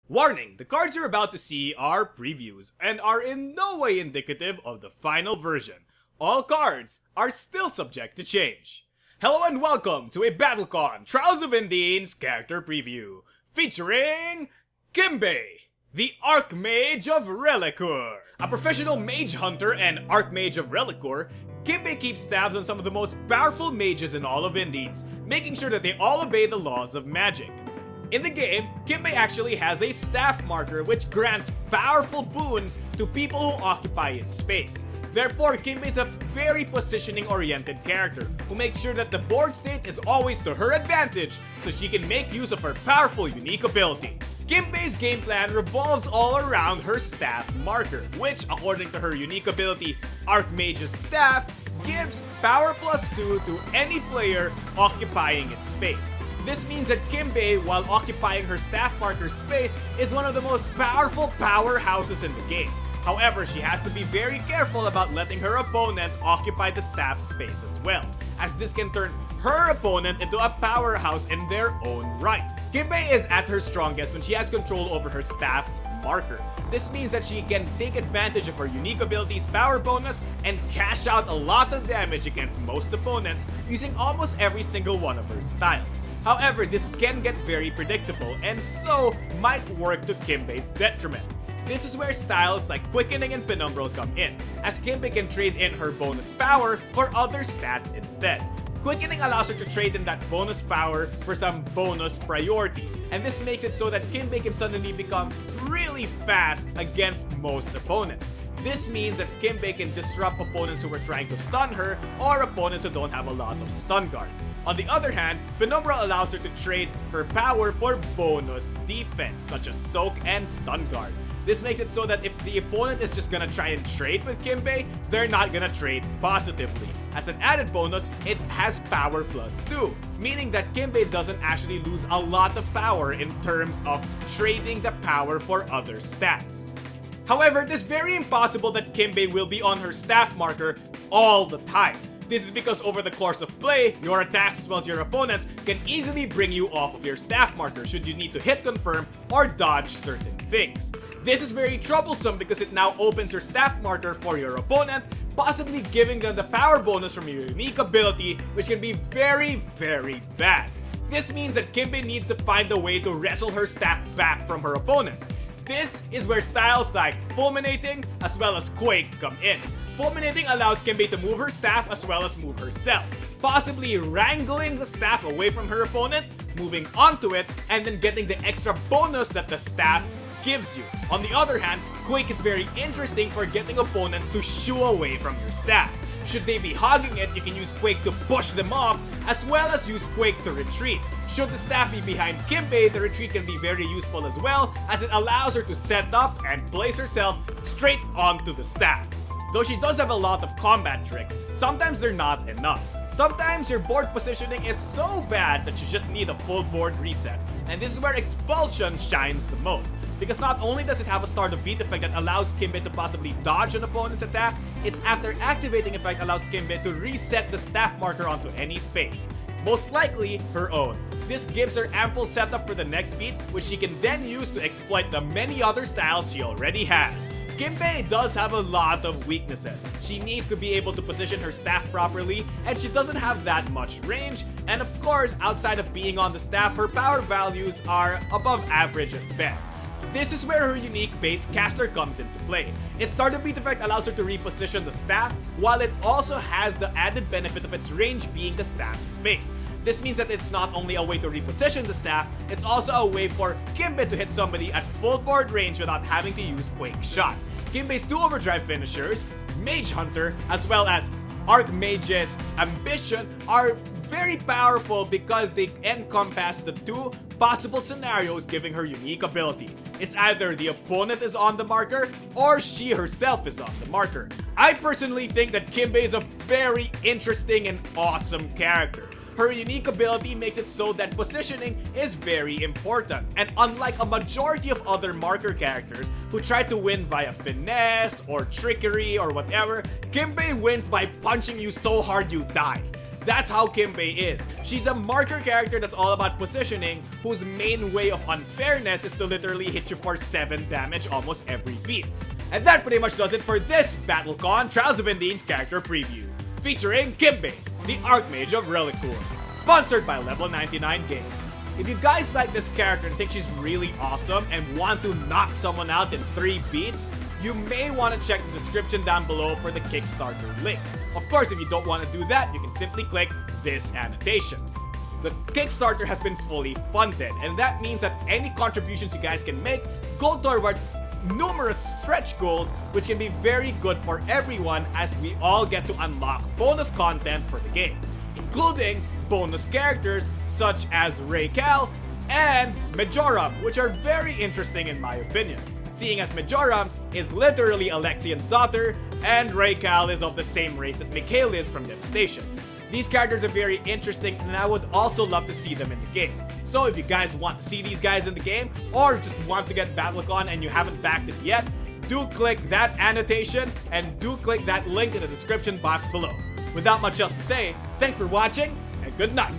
Warning, the cards you're about to see are previews and are in no way indicative of the final version. All cards are still subject to change. Hello and welcome to a BattleCON Trials of Indine's character preview, featuring Kimbhe, the Archmage of Reliquor. A professional mage hunter and Archmage of Reliquor, Kimbhe keeps tabs on some of the most powerful mages in all of Indines, making sure that they all obey the laws of magic. In the game, Kimbhe actually has a staff marker which grants powerful boons to people who occupy its space. Therefore, Kimbhe is a very positioning-oriented character who makes sure that the board state is always to her advantage so she can make use of her powerful unique ability. Kimbhe's game plan revolves all around her staff marker, which, according to her unique ability, Archmage's Staff, gives power +2 to any player occupying its space. This means that Kimbhe, while occupying her staff marker space, is one of the most powerful powerhouses in the game. However, she has to be very careful about letting her opponent occupy the staff space as well, as this can turn her opponent into a powerhouse in their own right. Kimbhe is at her strongest when she has control over her staff marker. This means that she can take advantage of her unique ability's power bonus and cash out a lot of damage against most opponents using almost every single one of her styles. However, this can get very predictable and so might work to Kimbhe's detriment. This is where styles like Quickening and Penumbral come in, as Kimbhe can trade in her bonus power for other stats instead. Quickening allows her to trade in that bonus power for some bonus priority, and this makes it so that Kimbhe can suddenly become really fast against most opponents. This means that Kimbhe can disrupt opponents who are trying to stun her or opponents who don't have a lot of stun guard. On the other hand, Penumbra allows her to trade her power for bonus defense such as Soak and Stun Guard. This makes it so that if the opponent is just gonna try and trade with Kimbhe, they're not gonna trade positively. As an added bonus, it has power +2, meaning that Kimbhe doesn't actually lose a lot of power in terms of trading the power for other stats. However, it is very impossible that Kimbhe will be on her staff marker all the time. This is because over the course of play, your attacks as well as your opponents can easily bring you off of your staff marker should you need to hit confirm or dodge certain things. This is very troublesome because it now opens your staff marker for your opponent, possibly giving them the power bonus from your unique ability, which can be very bad. This means that Kimbhe needs to find a way to wrestle her staff back from her opponent. This is where styles like Fulminating as well as Quake come in. Fulminating allows Kimbhe to move her staff as well as move herself, possibly wrangling the staff away from her opponent, moving onto it, and then getting the extra bonus that the staff gives you. On the other hand, Quake is very interesting for getting opponents to shoo away from your staff. Should they be hogging it, you can use Quake to push them off, as well as use Quake to retreat. Should the staff be behind Kimbhe, the retreat can be very useful as well, as it allows her to set up and place herself straight onto the staff. Though she does have a lot of combat tricks, sometimes they're not enough. Sometimes your board positioning is so bad that you just need a full board reset. And this is where Expulsion shines the most, because not only does it have a start of beat effect that allows Kimbhe to possibly dodge an opponent's attack, its after activating effect allows Kimbhe to reset the staff marker onto any space, most likely her own. This gives her ample setup for the next beat, which she can then use to exploit the many other styles she already has. Kimbhe does have a lot of weaknesses. She needs to be able to position her staff properly, and she doesn't have that much range, and of course, outside of being on the staff, her power values are above average at best. This is where her unique base caster comes into play. Its start of beat effect allows her to reposition the staff, while it also has the added benefit of its range being the staff's space. This means that it's not only a way to reposition the staff, it's also a way for Kimbhe to hit somebody at full board range without having to use Quake Shot. Kimbhe's two overdrive finishers, Mage Hunter, as well as Archmage's Ambition, are very powerful because they encompass the two possible scenarios giving her unique ability. It's either the opponent is on the marker or she herself is on the marker. I personally think that Kimbhe is a very interesting and awesome character. Her unique ability makes it so that positioning is very important, and unlike a majority of other marker characters who try to win via finesse or trickery or whatever, Kimbhe wins by punching you so hard you die. That's how Kimbhe is. She's a marker character that's all about positioning, whose main way of unfairness is to literally hit you for 7 damage almost every beat. And that pretty much does it for this BattleCon Trials of Indine's character preview, featuring Kimbhe, the Archmage of Reliquor, sponsored by Level 99 Games. If you guys like this character and think she's really awesome and want to knock someone out in 3 beats, you may want to check the description down below for the Kickstarter link. Of course, if you don't want to do that, you can simply click this annotation. The Kickstarter has been fully funded, and that means that any contributions you guys can make go towards numerous stretch goals, which can be very good for everyone as we all get to unlock bonus content for the game, including bonus characters such as Raquel and Majoram, which are very interesting in my opinion, seeing as Majoram is literally Alexian's daughter and Raquel is of the same race that Mikhail is from Devastation. These characters are very interesting and I would also love to see them in the game. So if you guys want to see these guys in the game or just want to get BattleCon and you haven't backed it yet, do click that annotation and do click that link in the description box below. Without much else to say, thanks for watching and good night.